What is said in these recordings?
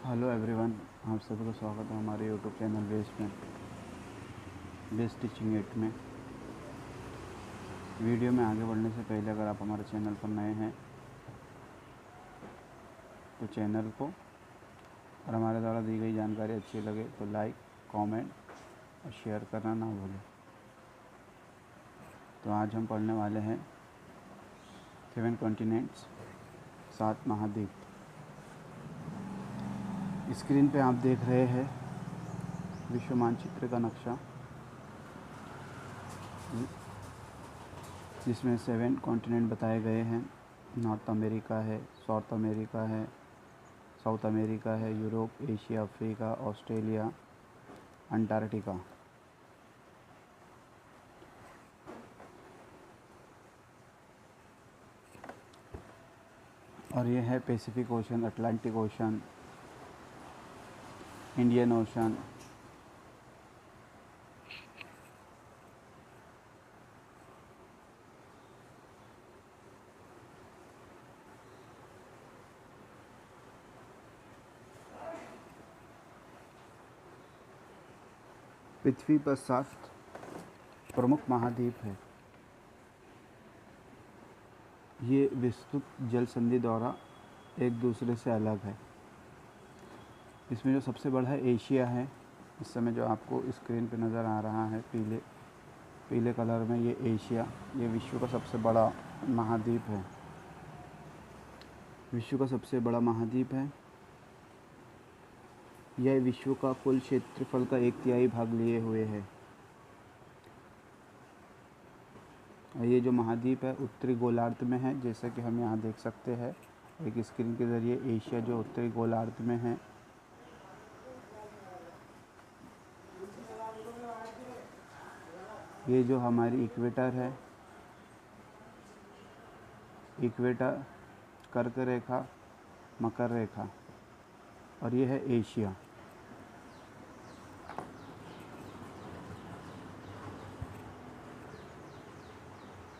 Hello everyone, आप सभी को स्वागत है हमारे YouTube channel best teaching eight में। वीडियो में आगे बढ़ने से पहले अगर आप हमारे चैनल पर नए हैं तो चैनल को और हमारे द्वारा दी गई जानकारी अच्छी लगे तो लाइक, कमेंट और शेयर करना ना भूलें। तो आज हम पढ़ने वाले हैं 7 कॉन्टिनेंट्स, 7 महाद्वीप। स्क्रीन पे आप देख रहे हैं विश्व मानचित्र का नक्शा, जिसमें 7 कॉन्टिनेंट बताए गए हैं। नॉर्थ अमेरिका है, साउथ अमेरिका है, साउथ अमेरिका है, Europe, Asia, Africa, Australia, Antarctica. और ये है Pacific ocean, Atlantic ocean, Indian ocean, पृथ्वी पर 7 प्रमुख महाद्वीप है। ये विस्तृत जल संधि द्वारा एक दूसरे से अलग है। इसमें जो सबसे बड़ा है एशिया है। इस समय जो आपको स्क्रीन पे नज़र आ रहा है पीले कलर में, ये एशिया, ये विश्व का सबसे बड़ा महाद्वीप है। विश्व का सबसे बड़ा महाद्वीप है। यह विश्व का कुल क्षेत्रफल का 1/3 भाग लिए हुए है। और ये जो महाद्वीप है उत्तरी गोलार्ध में है, जैसा कि हम यहाँ देख सकते हैं एक स्क्रीन के ज़रिए। एशिया जो उत्तरी गोलार्ध में है, ये जो हमारी इक्वेटर है, इक्वेटर, कर्क रेखा, मकर रेखा, और ये है एशिया।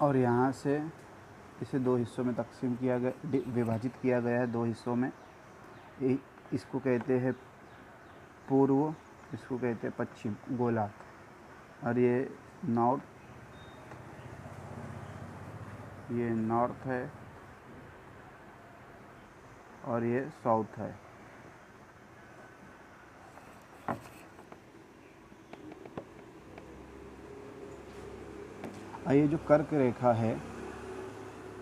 और यहाँ से इसे 2 हिस्सों में तकसीम किया गया, विभाजित किया गया है 2 हिस्सों में। इसको कहते हैं पूर्व, इसको कहते हैं पश्चिम गोलार्ध। और ये नॉर्थ है और ये साउथ है। और ये जो कर्क रेखा है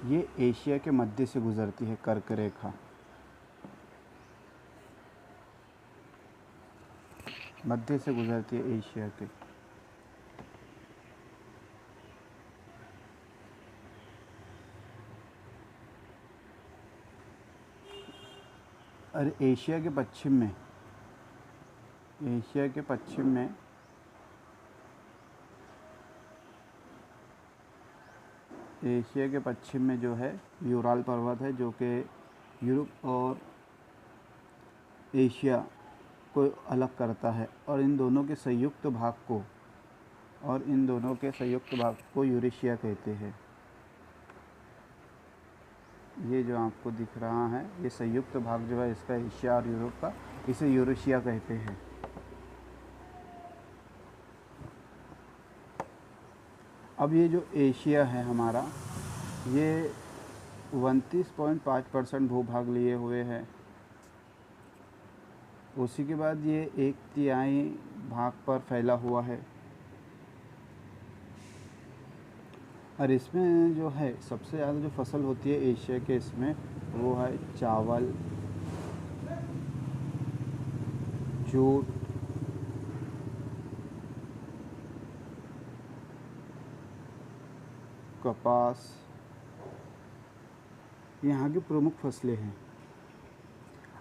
ये एशिया के मध्य से गुजरती है। कर्क रेखा मध्य से गुजरती है एशिया के। और एशिया के पश्चिम में, एशिया के पश्चिम में एशिया के पश्चिम में जो है यूराल पर्वत है, जो कि यूरोप और एशिया को अलग करता है। और इन दोनों के संयुक्त भाग को यूरेशिया कहते हैं। ये जो आपको दिख रहा है ये संयुक्त भाग जो है इसका, एशिया और यूरोप का, इसे यूरेशिया कहते हैं। अब ये जो एशिया है हमारा, ये 29.5% भूभाग लिए हुए है। उसी के बाद ये 1/3 भाग पर फैला हुआ है। और इसमें जो है सबसे ज़्यादा जो फसल होती है एशिया के, इसमें वो है चावल, जूट, कपास, यहाँ की प्रमुख फसलें हैं।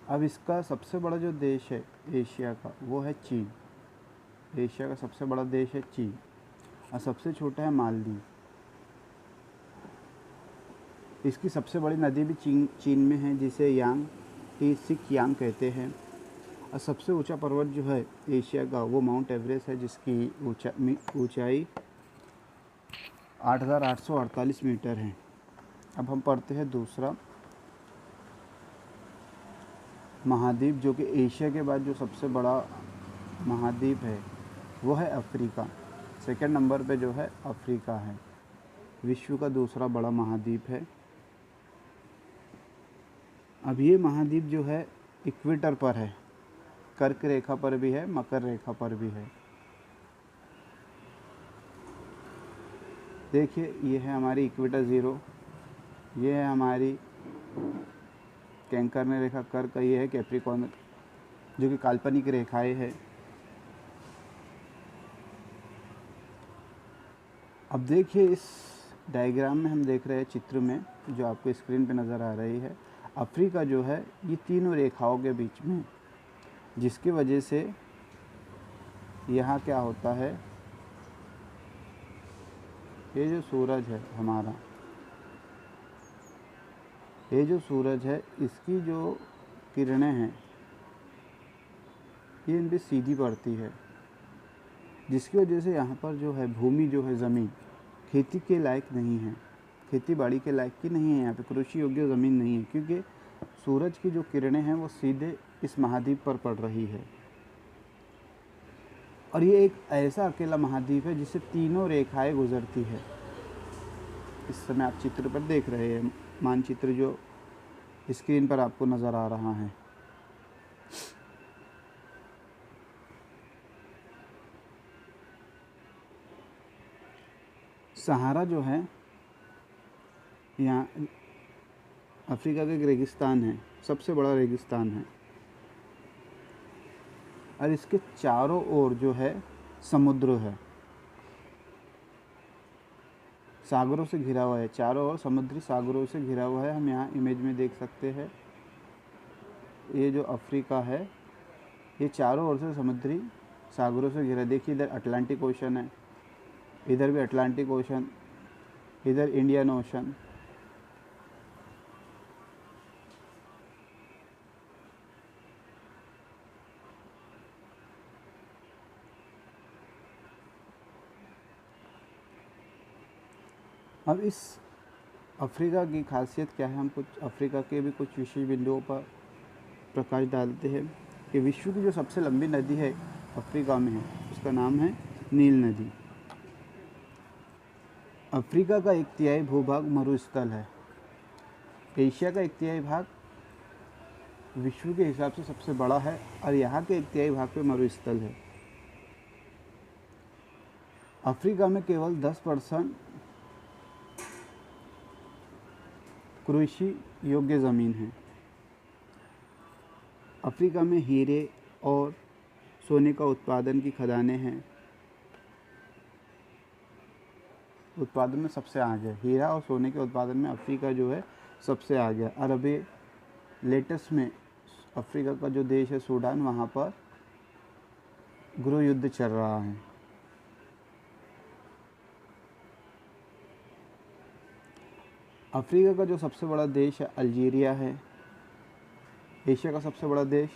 अब इसका सबसे बड़ा जो देश है एशिया का वो है चीन। एशिया का सबसे बड़ा देश है चीन और सबसे छोटा है मालदीव। इसकी सबसे बड़ी नदी भी चीन में है, जिसे सिक यांग कहते हैं। और सबसे ऊंचा पर्वत जो है एशिया का वो माउंट एवरेस्ट है, जिसकी ऊंचाई 8,848 मीटर है। अब हम पढ़ते हैं दूसरा। महाद्वीप जो कि एशिया के बाद जो सबसे बड़ा महाद्वीप है वो है अफ्रीका। सेकंड नंबर पे जो है अफ्रीका है, विश्व का दूसरा बड़ा महाद्वीप है। अब ये महाद्वीप जो है इक्वेटर पर है, कर्क रेखा पर भी है, मकर रेखा पर भी है। देखिए ये है हमारी इक्वेटर ज़ीरो, ये है हमारी कैंकर्न रेखा कर्क, ये है कैप्रिकॉर्न जो कि काल्पनिक रेखाएं है। अब देखिए इस डायग्राम में हम देख रहे हैं, चित्र में जो आपको स्क्रीन पे नज़र आ रही है, अफ्रीका जो है ये तीनों रेखाओं के बीच में, जिसकी वजह से यहाँ क्या होता है, ये जो सूरज है हमारा, ये जो सूरज है इसकी जो किरणें हैं ये इन पर सीधी पड़ती है, जिसकी वजह से यहाँ पर जो है भूमि जो है ज़मीन खेती के लायक नहीं है, खेती बाड़ी के लायक की नहीं है, यहाँ पे कृषि योग्य ज़मीन नहीं है, क्योंकि सूरज की जो किरणें हैं वो सीधे इस महाद्वीप पर पड़ रही है। और ये एक ऐसा अकेला महाद्वीप है जिससे तीनों रेखाएं गुजरती है। इस समय आप चित्र पर देख रहे हैं, मानचित्र जो स्क्रीन पर आपको नज़र आ रहा है। सहारा जो है यहाँ अफ्रीका का एक रेगिस्तान है, सबसे बड़ा रेगिस्तान है, और इसके चारों ओर जो है समुद्र है, सागरों से घिरा हुआ है, चारों ओर समुद्री सागरों से घिरा हुआ है। हम यहाँ इमेज में देख सकते हैं, ये जो अफ्रीका है ये चारों ओर से समुद्री सागरों से घिरा। देखिए इधर अटलांटिक ओशन है, इधर भी अटलांटिक ओशन, इधर इंडियन ओशन। अब इस अफ्रीका की खासियत क्या है, हम कुछ अफ्रीका के भी कुछ विशेष बिंदुओं पर प्रकाश डालते हैं कि विश्व की जो सबसे लंबी नदी है अफ्रीका में है, उसका नाम है नील नदी। अफ्रीका का 1/3 भूभाग मरुस्थल है। एशिया का 1/3 भाग विश्व के हिसाब से सबसे बड़ा है, और यहाँ के 1/3 भाग पे मरुस्थल है। अफ्रीका में केवल 10% कृषि योग्य ज़मीन है। अफ्रीका में हीरे और सोने का उत्पादन की खदानें हैं, उत्पादन में सबसे आगे है। हीरा और सोने के उत्पादन में अफ्रीका जो है सबसे आगे है। और अभी लेटेस्ट में अफ्रीका का जो देश है सूडान, वहाँ पर गृह युद्ध चल रहा है। अफ्रीका का जो सबसे बड़ा देश है अल्जीरिया है। एशिया का सबसे बड़ा देश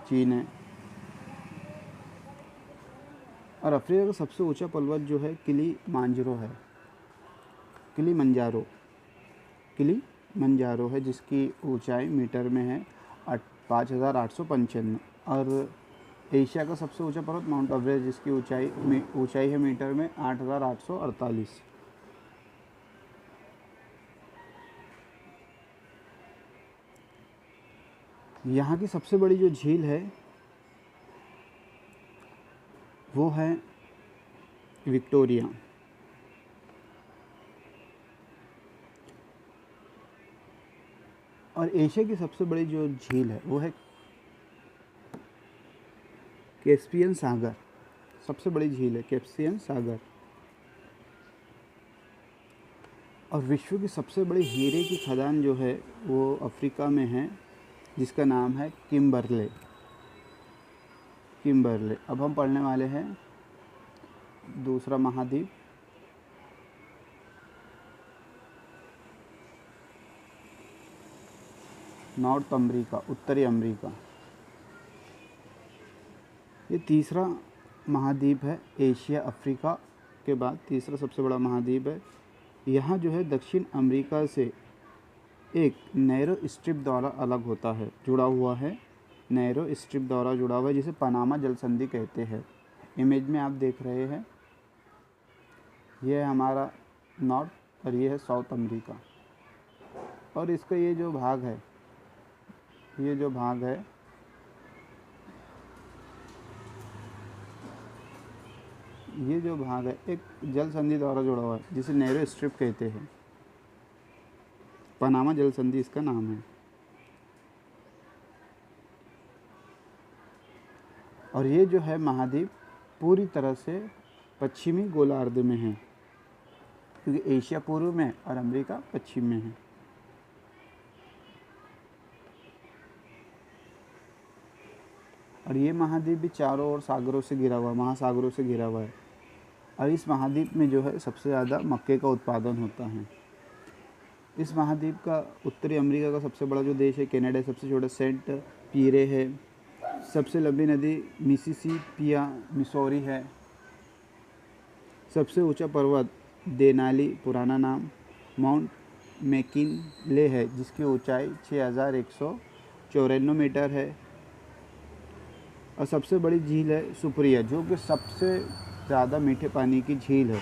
चीन है। और अफ्रीका का सबसे ऊंचा पर्वत जो है किलीमांजारो है, किलीमंजारो है, जिसकी ऊंचाई मीटर में है 5895। और एशिया का सबसे ऊंचा पर्वत माउंट एवरेस्ट, जिसकी ऊंचाई है मीटर में 8848। यहाँ की सबसे बड़ी जो झील है वो है विक्टोरिया। और एशिया की सबसे बड़ी जो झील है वो है कैस्पियन सागर, सबसे बड़ी झील है कैस्पियन सागर। और विश्व की सबसे बड़ी हीरे की खदान जो है वो अफ्रीका में है, जिसका नाम है किम्बरले। अब हम पढ़ने वाले हैं दूसरा महाद्वीप, नॉर्थ अमेरिका, उत्तरी अमेरिका। ये तीसरा महाद्वीप है, एशिया अफ्रीका के बाद तीसरा सबसे बड़ा महाद्वीप है। यहाँ जो है दक्षिण अमेरिका से एक नैरो स्ट्रिप द्वारा अलग होता है, जुड़ा हुआ है, नैरो स्ट्रिप द्वारा जुड़ा हुआ है, जिसे पनामा जल संधि कहते हैं। इमेज में आप देख रहे हैं, यह है हमारा नॉर्थ और ये है साउथ अमेरिका। और इसका ये जो भाग है, ये जो भाग है एक जल संधि द्वारा जुड़ा हुआ है, जिसे नैरो स्ट्रिप कहते हैं। पनामा जल संधि इसका नाम है। और ये जो है महाद्वीप पूरी तरह से पश्चिमी गोलार्ध में है, क्योंकि एशिया पूर्व में और अमेरिका पश्चिम में है। और ये महाद्वीप भी चारों ओर सागरों से घिरा हुआ है, महासागरों से घिरा हुआ है। और इस महाद्वीप में जो है सबसे ज़्यादा मक्के का उत्पादन होता है। इस महाद्वीप का उत्तरी अमेरिका का सबसे बड़ा जो देश है कनाडा, सबसे छोटा सेंट पीरे है, सबसे लंबी नदी मिसिसिपिया मिसौरी है, सबसे ऊंचा पर्वत देनाली पुराना नाम माउंट मैकिनले है, जिसकी ऊंचाई 6194 मीटर है। और सबसे बड़ी झील है सुप्रिया, जो कि सबसे ज़्यादा मीठे पानी की झील है।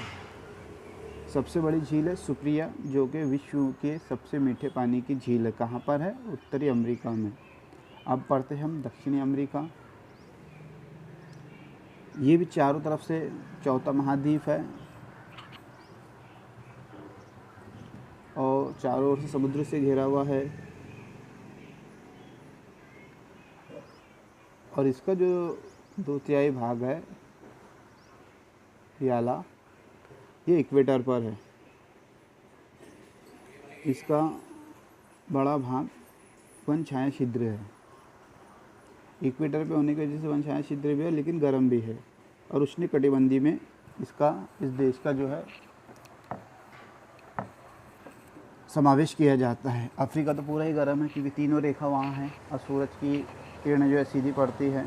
सबसे बड़ी झील है सुप्रिया, जो कि विश्व के सबसे मीठे पानी की झील है। कहाँ पर है? उत्तरी अमेरिका में। अब पढ़ते हैं हम दक्षिणी अमेरिका। ये भी चारों तरफ से चौथा महाद्वीप है और चारों ओर से समुद्र से घिरा हुआ है। और इसका जो 2/3 भाग है याला, ये इक्वेटर पर है। इसका बड़ा भाग वन छाया छिद्र है। इक्वेटर पे होने की वजह से वन छाया छिद्र भी है, लेकिन गर्म भी है। और उष्णकटिबंधीय में इस देश का जो है समावेश किया जाता है। अफ्रीका तो पूरा ही गर्म है, क्योंकि तीनों रेखा वहाँ हैं और सूरज की किरणें जो है सीधी पड़ती है।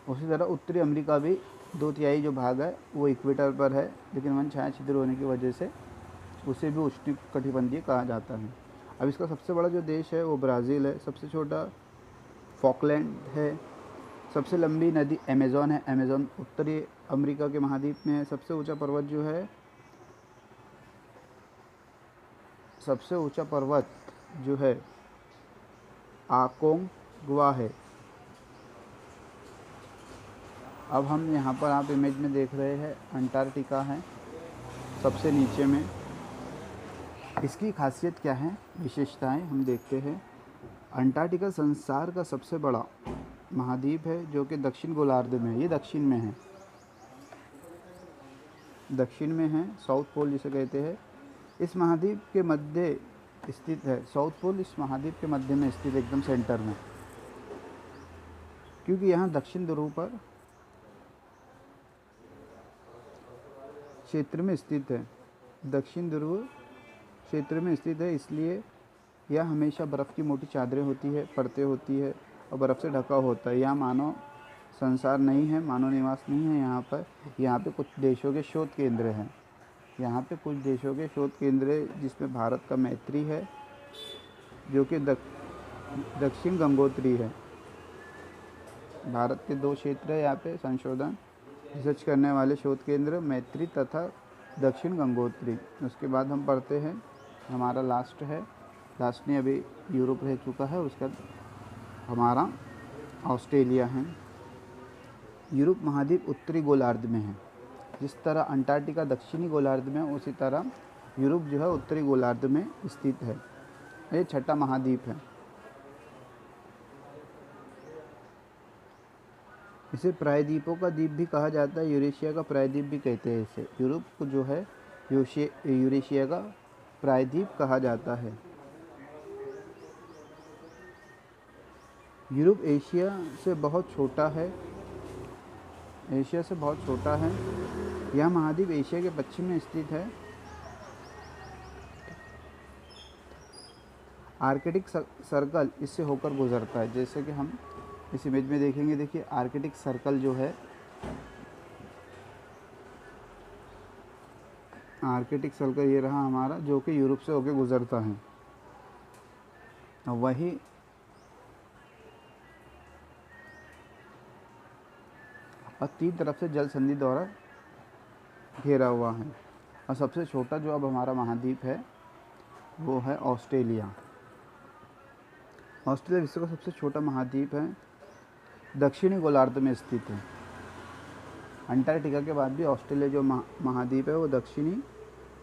उसी तरह उत्तरी अमेरिका भी 2/3 जो भाग है वो इक्वेटर पर है, लेकिन वन छाया छिद्र होने की वजह से उसे भी उष्णकटिबंधीय कहा जाता है। अब इसका सबसे बड़ा जो देश है वो ब्राज़ील है, सबसे छोटा फॉकलैंड है, सबसे लंबी नदी अमेज़न है। अमेज़न उत्तरी अमेरिका के महाद्वीप में है। सबसे ऊंचा पर्वत जो है, सबसे ऊंचा पर्वत जो है आकोंगुआ है। अब हम यहाँ पर आप इमेज में देख रहे हैं अंटार्कटिका है सबसे नीचे में। इसकी खासियत क्या है, विशेषताएं हम देखते हैं। अंटार्कटिका संसार का सबसे बड़ा महाद्वीप है, जो कि दक्षिण गोलार्ध में है। ये दक्षिण में है, दक्षिण में है, साउथ पोल जिसे कहते हैं। इस महाद्वीप के मध्य स्थित है। साउथ पोल इस महाद्वीप के मध्य में स्थित, एकदम सेंटर में, क्योंकि यहाँ दक्षिण ध्रुव पर क्षेत्र में स्थित है। दक्षिण ध्रुव क्षेत्र में स्थित है, इसलिए यह हमेशा बर्फ़ की मोटी चादरें होती है, परतें होती है और बर्फ़ से ढका होता है। यहाँ मानव संसार नहीं है, मानव निवास नहीं है यहाँ पर। यहाँ पे कुछ देशों के शोध केंद्र हैं। यहाँ पे कुछ देशों के शोध केंद्र है, जिसमें भारत का मैत्री है, जो कि दक्षिण गंगोत्री है। भारत के 2 क्षेत्र है यहाँ पे संशोधन रिसर्च करने वाले शोध केंद्र, मैत्री तथा दक्षिण गंगोत्री। उसके बाद हम पढ़ते हैं, हमारा लास्ट नहीं, अभी यूरोप रह चुका है। उसका हमारा ऑस्ट्रेलिया है। यूरोप महाद्वीप उत्तरी गोलार्ध में है। जिस तरह अंटार्कटिका दक्षिणी गोलार्ध में है, उसी तरह यूरोप जो है उत्तरी गोलार्ध में स्थित है। ये छठा महाद्वीप है। इसे प्रायद्वीपों का द्वीप भी कहा जाता है, यूरेशिया का प्रायद्वीप भी कहते हैं इसे। यूरोप को जो है यूरेशिया का प्रायद्वीप कहा जाता है। यूरोप एशिया से बहुत छोटा है। यह महाद्वीप एशिया के पश्चिम में स्थित है। आर्कटिक सर्कल इससे होकर गुजरता है, जैसे कि हम इस इमेज में देखेंगे। देखिए, आर्कटिक सर्कल जो है आर्कटिक सर्कल ये रहा हमारा, जो कि यूरोप से होके गुजरता है। वही और 3 तरफ से जल संधि द्वारा घेरा हुआ है। और सबसे छोटा जो अब हमारा महाद्वीप है वो है ऑस्ट्रेलिया। ऑस्ट्रेलिया विश्व का सबसे छोटा महाद्वीप है, दक्षिणी गोलार्ध में स्थित है। अंटार्कटिका के बाद भी ऑस्ट्रेलिया जो महाद्वीप है वो दक्षिणी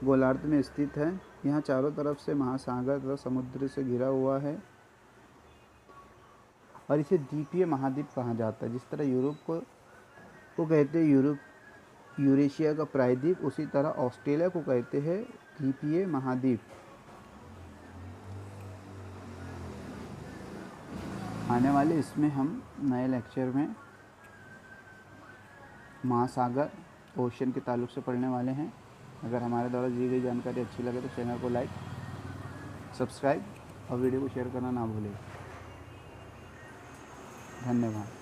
गोलार्ध में स्थित है। यहाँ चारों तरफ से महासागर तथा समुद्र से घिरा हुआ है और इसे द्वीपीय महाद्वीप कहा जाता है। जिस तरह यूरोप को कहते हैं यूरेशिया का प्रायद्वीप, उसी तरह ऑस्ट्रेलिया को कहते हैं द्वीपीय महाद्वीप। आने वाले इसमें हम नए लेक्चर में महासागर ओशन के ताल्लुक से पढ़ने वाले हैं। अगर हमारे द्वारा दी गई जानकारी अच्छी लगे तो चैनल को लाइक, सब्सक्राइब और वीडियो को शेयर करना ना भूलें। धन्यवाद।